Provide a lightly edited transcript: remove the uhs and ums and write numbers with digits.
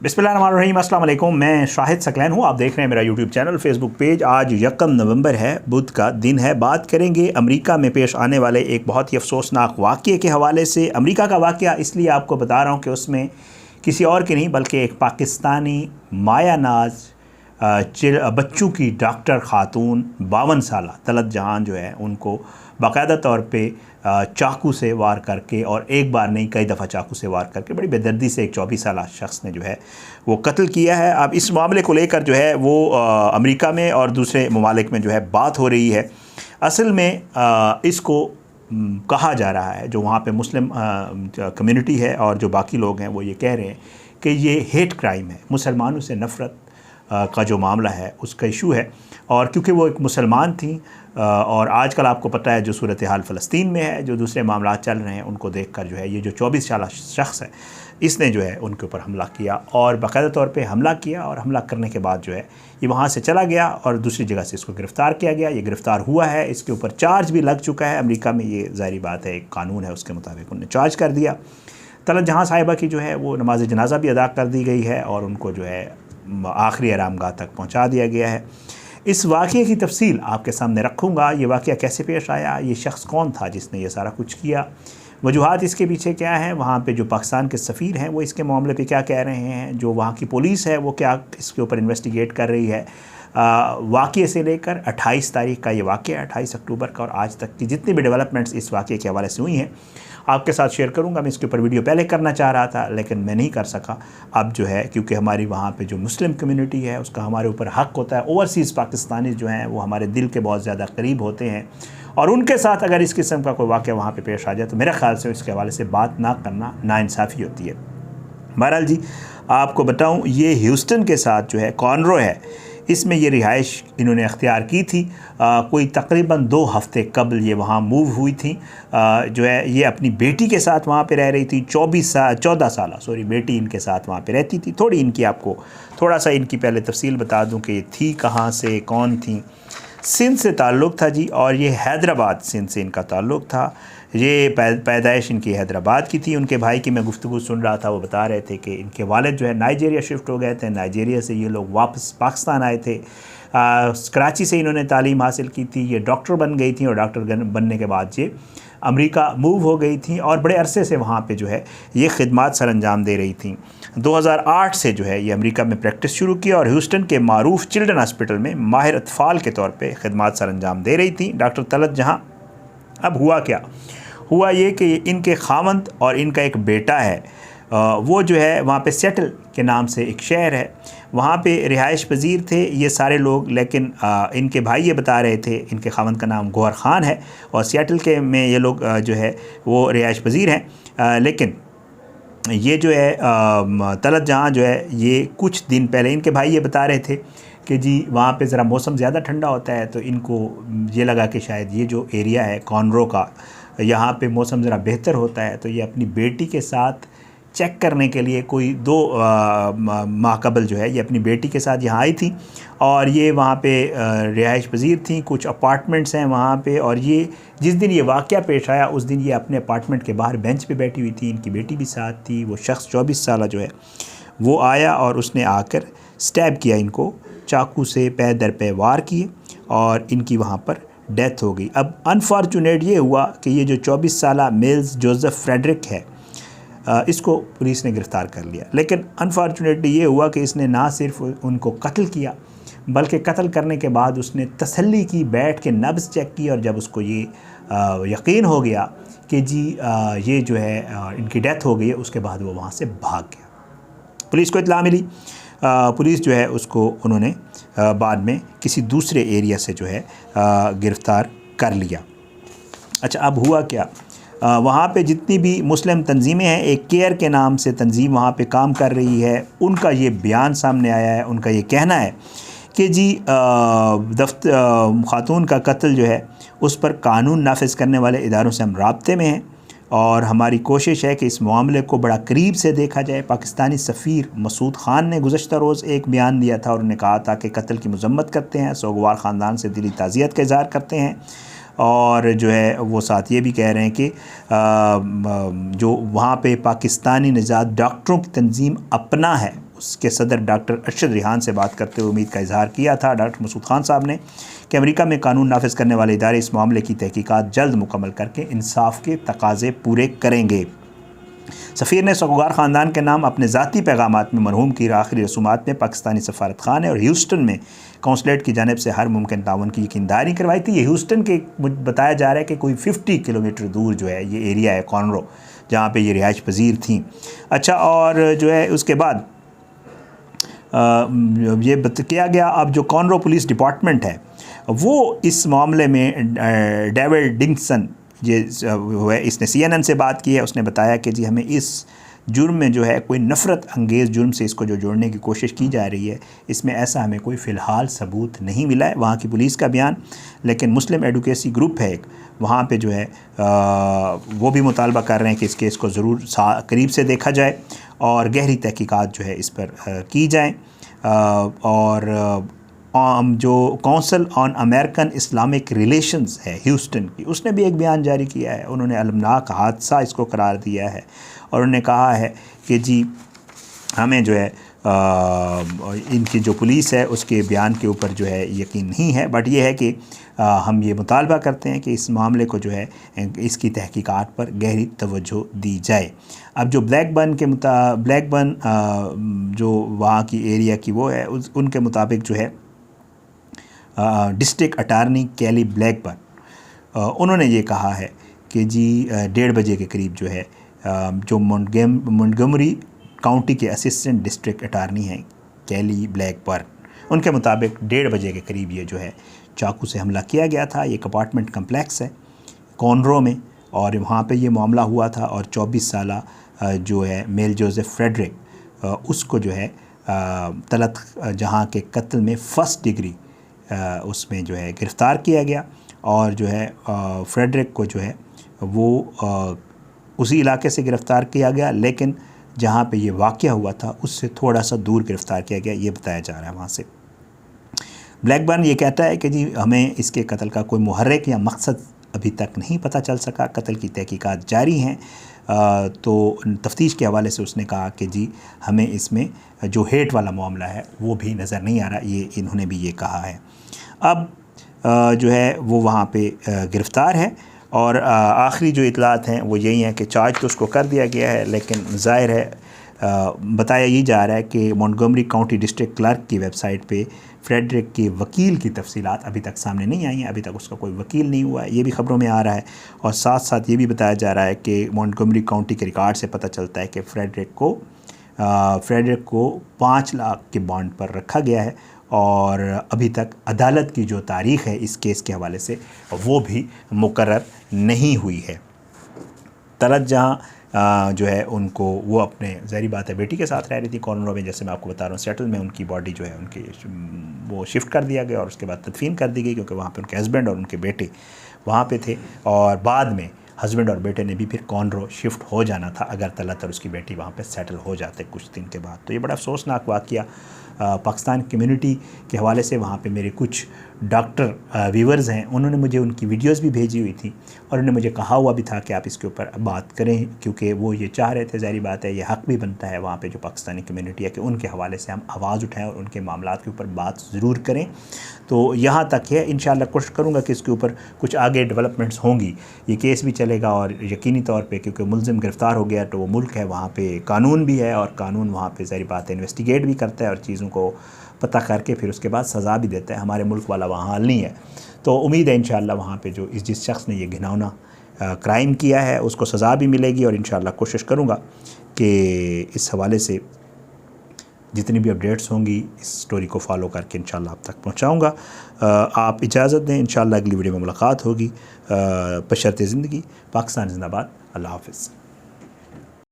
बिस्मिल्लाहिर्रहमानिर्रहीम, अस्सलाम वालेकुम। मैं शाहिद सकलैन हूँ। आप देख रहे हैं मेरा यूट्यूब चैनल, फेसबुक पेज। आज 1 नवंबर है, बुध का दिन है। बात करेंगे अमेरिका में पेश आने वाले एक बहुत ही अफसोसनाक वाक़ये के हवाले से। अमेरिका का वाक़या इसलिए आपको बता रहा हूँ कि उसमें किसी और की नहीं बल्कि एक पाकिस्तानी माया नाज बच्चों की डॉक्टर ख़ातून 52 साल तलत जहान जो है उनको बाकायदा तौर पे चाकू से वार करके, और एक बार नहीं कई दफ़ा चाकू से वार करके बड़ी बेदर्दी से एक 24 साल शख्स ने जो है वो कत्ल किया है। अब इस मामले को लेकर जो है वो अमेरिका में और दूसरे ममालिक में जो है बात हो रही है। असल में इसको कहा जा रहा है, जो वहाँ पे मुस्लिम कम्युनिटी है और जो बाकी लोग हैं वो ये कह रहे हैं कि ये हेट क्राइम है, मुसलमानों से नफ़रत का जो मामला है उसका इशू है। और क्योंकि वो एक मुसलमान थी और आजकल आपको पता है जो सूरत हाल फ़लस्तीन में है, जो दूसरे मामला चल रहे हैं, उनको देखकर जो है ये जो 24 साल शख्स है इसने जो है उनके ऊपर हमला किया और बाकायदा तौर पे हमला किया। और हमला करने के बाद जो है ये वहाँ से चला गया और दूसरी जगह से इसको गिरफ़्तार किया गया। ये गिरफ़्तार हुआ है, इसके ऊपर चार्ज भी लग चुका है। अमेरिका में ये ज़ाहिर बात है, एक कानून है, उसके मुताबिक उन्हें चार्ज कर दिया। तलत जहाँ साहिबा की जो है वो नमाज जनाजा भी अदा कर दी गई है और उनको जो है आखिरी आरामगाह तक पहुँचा दिया गया है। इस वाक़ये की तफसील आपके सामने रखूँगा। ये वाक़या कैसे पेश आया, ये शख्स कौन था जिसने ये सारा कुछ किया, वजूहात इसके पीछे क्या है, वहाँ पे जो पाकिस्तान के सफ़ीर हैं वो इसके मामले पे क्या कह रहे हैं, जो वहाँ की पुलिस है वो क्या इसके ऊपर इन्वेस्टिगेट कर रही है। वाक़ये से लेकर 28 तारीख़ का ये वाक़या, 28 अक्टूबर का, और आज तक की जितनी भी डेवलपमेंट्स इस वाक़ये के हवाले से हुई हैं आपके साथ शेयर करूंगा। मैं इसके ऊपर वीडियो पहले करना चाह रहा था लेकिन मैं नहीं कर सका। अब जो है क्योंकि हमारी वहाँ पे जो मुस्लिम कम्युनिटी है उसका हमारे ऊपर हक़ होता है। ओवरसीज़ पाकिस्तानी जो हैं वो हमारे दिल के बहुत ज़्यादा करीब होते हैं और उनके साथ अगर इस किस्म का कोई वाक़या वहाँ पे पेश आ जाए तो मेरे ख़्याल से इसके हवाले से बात ना करना नाइंसाफ़ी होती है। बहरहाल जी आपको बताऊँ, ये ह्यूस्टन के साथ जो है कॉनरो है, इसमें ये रिहाइश इन्होंने अख्तियार की थी। कोई तकरीबन 2 हफ़्ते कबल ये वहाँ मूव हुई थी। जो है ये अपनी बेटी के साथ वहाँ पे रह रही थी। 14 साल बेटी इनके साथ वहाँ पे रहती थी। थोड़ी इनकी आपको थोड़ा सा इनकी पहले तफसील बता दूँ कि ये थी कहाँ से, कौन थी। सिंध से ताल्लुक़ था जी, और ये हैदराबाद सिंध से इनका ताल्लुक़ था। ये पैदाइश इनकी हैदराबाद की थी। उनके भाई की मैं गुफ्तगू सुन रहा था, वो बता रहे थे कि इनके वालिद जो है नाइजीरिया शिफ्ट हो गए थे। नाइजीरिया से ये लोग वापस पाकिस्तान आए थे। कराची से इन्होंने तालीम हासिल की थी। ये डॉक्टर बन गई थी और डॉक्टर बनने के बाद ये अमेरिका मूव हो गई थी और बड़े अरसे से वहाँ पे जो है ये खिदमात सर अंजाम दे रही थी। 2008 से जो है ये अमेरिका में प्रैक्टिस शुरू की और ह्यूस्टन के मारूफ चिल्ड्रन हॉस्पिटल में माहिर अतफ़ाल के तौर पे खिदमात सर अंजाम दे रही थी डॉक्टर तलत जहाँ। अब हुआ क्या, हुआ ये कि इनके खावंद और इनका एक बेटा है, वो जो है वहाँ पे सेटल के नाम से एक शहर है, वहाँ पे रिहाइश पजीर थे ये सारे लोग। लेकिन इनके भाई ये बता रहे थे, इनके खावंद का नाम गौहर ख़ान है और सियाटल के में ये लोग जो है वो रिहाइश पजीर हैं। लेकिन ये जो है तलत जहाँ जो है ये कुछ दिन पहले इनके भाई ये बता रहे थे कि जी वहाँ पे ज़रा मौसम ज़्यादा ठंडा होता है, तो इनको ये लगा कि शायद ये जो एरिया है कॉनरो का, यहाँ पे मौसम ज़रा बेहतर होता है। तो ये अपनी बेटी के साथ चेक करने के लिए कोई 2 माह कबल जो है ये अपनी बेटी के साथ यहाँ आई थी और ये वहाँ पे रिहाइश पजीर थी। कुछ अपार्टमेंट्स हैं वहाँ पे, और ये जिस दिन ये वाक़या पेश आया उस दिन ये अपने अपार्टमेंट के बाहर बेंच पे बैठी हुई थी। इनकी बेटी भी साथ थी। वो शख्स 24 साल जो है वो आया और उसने आकर स्टैब किया, इनको चाकू से पैर दर पे वार किए और इनकी वहाँ पर डेथ हो गई। अब अनफॉर्चुनेट ये हुआ कि ये जो 24 साल मिल्स जोसेफ फ्रेडरिक है, इसको पुलिस ने गिरफ़्तार कर लिया। लेकिन अनफॉर्चुनेटली ये हुआ कि इसने ना सिर्फ उनको कत्ल किया बल्कि कत्ल करने के बाद उसने तसल्ली की, बैठ के नब्ज़ चेक की, और जब उसको ये यकीन हो गया कि जी ये जो है इनकी डेथ हो गई है, उसके बाद वो वहाँ से भाग गया। पुलिस को इत्तला मिली, पुलिस जो है उसको उन्होंने बाद में किसी दूसरे एरिया से जो है गिरफ़्तार कर लिया। अच्छा, अब हुआ क्या, वहाँ पे जितनी भी मुस्लिम तंजीमें हैं, एक केयर के नाम से तंजीम वहाँ पे काम कर रही है, उनका ये बयान सामने आया है। उनका ये कहना है कि जी खातून का कत्ल जो है उस पर कानून नाफिज करने वाले इदारों से हम राब्ते में हैं और हमारी कोशिश है कि इस मामले को बड़ा करीब से देखा जाए। पाकिस्तानी सफ़ीर मसूद ख़ान ने गुज़श्ता रोज़ एक बयान दिया था और उन्होंने कहा था कि कत्ल की मज़म्मत करते हैं, सोगवार ख़ानदान से दिली ताज़ियत का इज़हार करते हैं, और जो है वो साथ ये भी कह रहे हैं कि जो वहाँ पे पाकिस्तानी निजात डॉक्टरों की तंजीम अपना है उसके सदर डॉक्टर अरशद रिहान से बात करते हुए उम्मीद का इजहार किया था डॉक्टर मसूद खान साहब ने कि अमेरिका में कानून नाफिज करने वाले इदारे इस मामले की तहकीकात जल्द मुकम्मल करके इंसाफ के तकाजे पूरे करेंगे। सफ़ीर ने सगोगार ख़ानदान के नाम अपने ज़ाती पैगामात में मरहूम की आखिरी रसूमात में पाकिस्तानी सफारत खाने और ह्यूस्टन में कौंसलेट की जानिब से हर मुमकिन ताउन की यकीनदारी करवाई थी। ये ह्यूस्टन के बताया जा रहा है कि कोई 50 किलोमीटर दूर जो है ये एरिया है कॉनरो, जहाँ पे ये रिहाइश पजीर थी। अच्छा, और जो है उसके बाद ये किया गया, अब जो कॉनरो पुलिस डिपार्टमेंट है वो इस मामले में डेविड डिंगसन ये है, इसने CNN से बात की है। उसने बताया कि जी हमें इस जुर्म में जो है कोई नफ़रत अंगेज़ जुर्म से इसको जो जोड़ने की कोशिश की जा रही है, इसमें ऐसा हमें कोई फ़िलहाल सबूत नहीं मिला है। वहाँ की पुलिस का बयान, लेकिन मुस्लिम एडवोकेसी ग्रुप है एक, वहाँ पे जो है वो भी मुतालबा कर रहे हैं कि इस केस को ज़रूर करीब से देखा जाए और गहरी तहकीकात जो है इस पर की जाए। और जो council on American Islamic relations है ह्यूस्टन की, उसने भी एक बयान जारी किया है। उन्होंने अलमनाक हादसा इसको करार दिया है और उन्होंने कहा है कि जी हमें जो है इनकी जो पुलिस है उसके बयान के ऊपर जो है यकीन नहीं है, बट ये है कि हम ये मुतालबा करते हैं कि इस मामले को जो है इसकी तहकीकात पर गहरी तवज्जो दी जाए। अब जो ब्लैकबर्न जो वहाँ की एरिया की वो है, उनके मुताबिक जो है डिस्ट्रिक्ट अटारनी कैली ब्लैकबर्न, उन्होंने ये कहा है कि जी 1:30 बजे के करीब जो है जो मोंटगोमरी काउंटी के असिस्टेंट डिस्ट्रिक्ट अटारनी हैं कैली ब्लैकबर्न, उनके मुताबिक 1:30 बजे के करीब ये जो है चाकू से हमला किया गया था। ये एक अपार्टमेंट कम्प्लेक्स है कॉनरो में और वहाँ पे ये मामला हुआ था। और 24 साला जो है मेल जोसेफ फ्रेडरिक, उसको जो है तलत जहाँ के कत्ल में फर्स्ट डिग्री उसमें जो है गिरफ़्तार किया गया। और जो है फ्रेडरिक को जो है वो उसी इलाके से गिरफ़्तार किया गया, लेकिन जहाँ पे ये वाक़या हुआ था उससे थोड़ा सा दूर गिरफ़्तार किया गया, ये बताया जा रहा है वहाँ से। ब्लैकबर्न ये कहता है कि जी हमें इसके कत्ल का कोई मुहर्रिक या मकसद अभी तक नहीं पता चल सका, कत्ल की तहकीकात जारी हैं। तो तफ्तीश के हवाले से उसने कहा कि जी हमें इसमें जो हेट वाला मामला है वो भी नज़र नहीं आ रहा, ये इन्होंने भी ये कहा है। अब जो है वो वहाँ पे गिरफ़्तार है और आखिरी जो इतलात हैं वो यही हैं कि चार्ज तो उसको कर दिया गया है, लेकिन ज़ाहिर है बताया ये जा रहा है कि मोंटगोमरी काउंटी डिस्ट्रिक्ट क्लर्क की वेबसाइट पे फ्रेडरिक के वकील की तफसीलात अभी तक सामने नहीं आई हैं, अभी तक उसका कोई वकील नहीं हुआ है, ये भी ख़बरों में आ रहा है। और साथ साथ ये भी बताया जा रहा है कि मोंटगोमरी काउंटी के रिकॉर्ड से पता चलता है कि फ्रेडरिक को 5 लाख के बॉन्ड पर रखा गया है और अभी तक अदालत की जो तारीख़ है इस केस के हवाले से वो भी मुकर्रर नहीं हुई है। तलत जहाँ जो है उनको वो अपने ज़ाहिर बात है बेटी के साथ रह रही थी कॉर्नरो में, जैसे मैं आपको बता रहा हूँ सेटल में उनकी बॉडी जो है उनकी वो शिफ्ट कर दिया गया और उसके बाद तदफीन कर दी गई, क्योंकि वहाँ पे उनके हस्बैंड और उनके बेटे वहाँ पे थे। और बाद में हस्बैंड और बेटे ने भी फिर कॉर्नरो शिफ्ट हो जाना था अगर तलत और उसकी बेटी वहाँ पे सेटल हो जाते कुछ दिन के बाद। तो ये बड़ा अफसोसनाक वाक़या पाकिस्तान कम्युनिटी के हवाले से। वहाँ पे मेरे कुछ डॉक्टर व्यूवर्स हैं, उन्होंने मुझे उनकी वीडियोस भी भेजी हुई थी और उन्होंने मुझे कहा हुआ भी था कि आप इसके ऊपर बात करें, क्योंकि वो ये चाह रहे थे, ज़ाहिर बात है ये हक़ भी बनता है वहाँ पे जो पाकिस्तानी कम्युनिटी है कि उनके हवाले से हम आवाज़ उठाएं और उनके मामलात के ऊपर बात ज़रूर करें। तो यहाँ तक है, इंशाअल्लाह कोशिश करूँगा कि इसके ऊपर कुछ आगे डेवलपमेंट्स होंगी, ये केस भी चलेगा और यकीनी तौर पर क्योंकि मुलज़िम गिरफ़्तार हो गया तो वो मुल्क है, वहाँ पर कानून भी है और कानून वहाँ पर ज़ाहिर बात है इन्वेस्टिगेट भी करता है और चीज़ों को पता करके फिर उसके बाद सज़ा भी देता है। हमारे मुल्क वाला वहाँ हाल नहीं है। तो उम्मीद है इंशाअल्लाह वहाँ पे जो जिस शख्स ने ये घिनौना क्राइम किया है उसको सज़ा भी मिलेगी और इंशाअल्लाह कोशिश करूँगा कि इस हवाले से जितनी भी अपडेट्स होंगी इस स्टोरी को फॉलो करके इंशाअल्लाह आप तक पहुँचाऊँगा। आप इजाज़त दें, इंशाअल्लाह अगली वीडियो में मुलाकात होगी। बशर्ते ज़िंदगी। पाकिस्तान जिंदाबाद। अल्लाह हाफ़िज़।